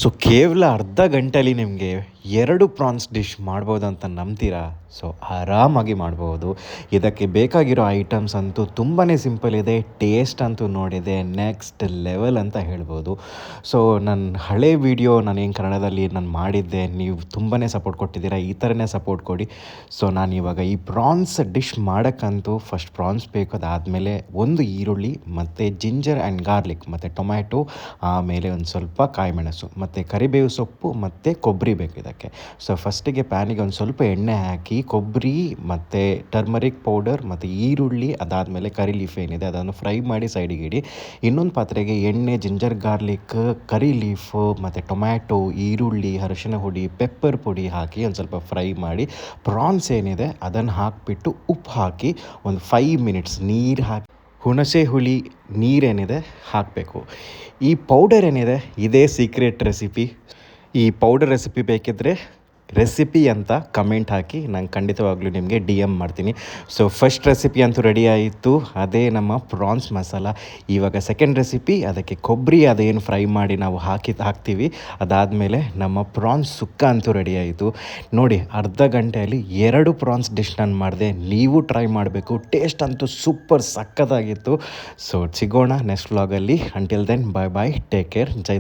So ಕೇವಲ ಅರ್ಧ ಗಂಟೆಯಲ್ಲಿ ನಿಮಗೆ 2 ಪ್ರಾನ್ಸ್ ಡಿಶ್ ಮಾಡ್ಬೋದು ಅಂತ ನಂಬ್ತೀರಾ? ಸೊ ಆರಾಮಾಗಿ ಮಾಡ್ಬೋದು. ಇದಕ್ಕೆ ಬೇಕಾಗಿರೋ ಐಟಮ್ಸ್ ಅಂತೂ ತುಂಬಾ ಸಿಂಪಲ್ ಇದೆ. ಟೇಸ್ಟ್ ಅಂತೂ ನೋಡಿದೆ ನೆಕ್ಸ್ಟ್ ಲೆವೆಲ್ ಅಂತ ಹೇಳ್ಬೋದು. ಸೊ ನನ್ನ ಹಳೆ ವೀಡಿಯೋ ನಾನೇನು ಕನ್ನಡದಲ್ಲಿ ನಾನು ಮಾಡಿದ್ದೆ, ನೀವು ತುಂಬಾ ಸಪೋರ್ಟ್ ಕೊಟ್ಟಿದ್ದೀರಾ. ಈ ಥರನೇ ಸಪೋರ್ಟ್ ಕೊಡಿ. ಸೊ ನಾನಿವಾಗ ಈ ಪ್ರಾನ್ಸ್ ಡಿಶ್ ಮಾಡೋಕ್ಕಂತೂ ಫಸ್ಟ್ ಪ್ರಾನ್ಸ್ ಬೇಕು. ಅದಾದಮೇಲೆ ಒಂದು ಈರುಳ್ಳಿ ಮತ್ತು ಜಿಂಜರ್ ಆ್ಯಂಡ್ ಗಾರ್ಲಿಕ್ ಮತ್ತು ಟೊಮ್ಯಾಟೊ, ಆಮೇಲೆ ಒಂದು ಸ್ವಲ್ಪ ಕಾಯಿ ಮೆಣಸು ಮತ್ತು ಕರಿಬೇವು ಸೊಪ್ಪು ಮತ್ತು ಕೊಬ್ಬರಿ ಬೇಕು ಇದಕ್ಕೆ. ಸೊ ಫಸ್ಟಿಗೆ ಪ್ಯಾನಿಗೆ ಒಂದು ಸ್ವಲ್ಪ ಎಣ್ಣೆ ಹಾಕಿ ಕೊಬ್ಬರಿ ಮತ್ತು ಟರ್ಮರಿಕ್ ಪೌಡರ್ ಮತ್ತು ಈರುಳ್ಳಿ, ಅದಾದಮೇಲೆ ಕರಿ ಲೀಫ್ ಏನಿದೆ ಅದನ್ನು ಫ್ರೈ ಮಾಡಿ ಸೈಡಿಗೆ ಇಡಿ. ಇನ್ನೊಂದು ಪಾತ್ರೆಗೆ ಎಣ್ಣೆ, ಜಿಂಜರ್ ಗಾರ್ಲಿಕ್, ಕರಿ ಲೀಫು ಮತ್ತು ಟೊಮ್ಯಾಟೊ, ಈರುಳ್ಳಿ, ಅರಿಶಿನ ಹುಡಿ, ಪೆಪ್ಪರ್ ಪುಡಿ ಹಾಕಿ ಒಂದು ಸ್ವಲ್ಪ ಫ್ರೈ ಮಾಡಿ ಪ್ರಾನ್ಸ್ ಏನಿದೆ ಅದನ್ನು ಹಾಕಿಬಿಟ್ಟು ಉಪ್ಪು ಹಾಕಿ ಒಂದು 5 ಮಿನಿಟ್ಸ್ ನೀರು ಹಾಕಿ ಹುಣಸೆ ಹುಳಿ ನೀರೇನಿದೆ ಹಾಕಬೇಕು. ಈ ಪೌಡರ್ ಏನಿದೆ ಇದೇ ಸೀಕ್ರೆಟ್ ರೆಸಿಪಿ. ಈ ಪೌಡರ್ ರೆಸಿಪಿ ಬೇಕಿದ್ದರೆ ರೆಸಿಪಿ ಅಂತ ಕಮೆಂಟ್ ಹಾಕಿ, ನಾನು ಖಂಡಿತವಾಗ್ಲೂ ನಿಮಗೆ DM ಮಾಡ್ತೀನಿ. ಸೊ ಫಸ್ಟ್ ರೆಸಿಪಿ ಅಂತೂ ರೆಡಿ ಆಯಿತು, ಅದೇ ನಮ್ಮ ಪ್ರಾನ್ಸ್ ಮಸಾಲ. ಇವಾಗ ಸೆಕೆಂಡ್ ರೆಸಿಪಿ, ಅದಕ್ಕೆ ಕೊಬ್ಬರಿ ಅದೇನು ಫ್ರೈ ಮಾಡಿ ನಾವು ಹಾಕ್ತೀವಿ. ಅದಾದಮೇಲೆ ನಮ್ಮ ಪ್ರಾನ್ಸ್ ಸುಕ್ಕ ಅಂತೂ ರೆಡಿ ಆಯಿತು. ನೋಡಿ, ಅರ್ಧ ಗಂಟೆಯಲ್ಲಿ 2 ಪ್ರಾನ್ಸ್ ಡಿಶ್ ನಾನು ಮಾಡಿದೆ. ನೀವು ಟ್ರೈ ಮಾಡಬೇಕು. ಟೇಸ್ಟ್ ಅಂತೂ ಸೂಪರ್ ಸಕ್ಕತ್ತಾಗಿತ್ತು. ಸೊ ಸಿಗೋಣ ನೆಕ್ಸ್ಟ್ ವ್ಲಾಗಲ್ಲಿ. ಅಂಟಿಲ್ ದೆನ್ ಬಾಯ್ ಬಾಯ್, ಟೇಕ್ ಕೇರ್, ಜೈ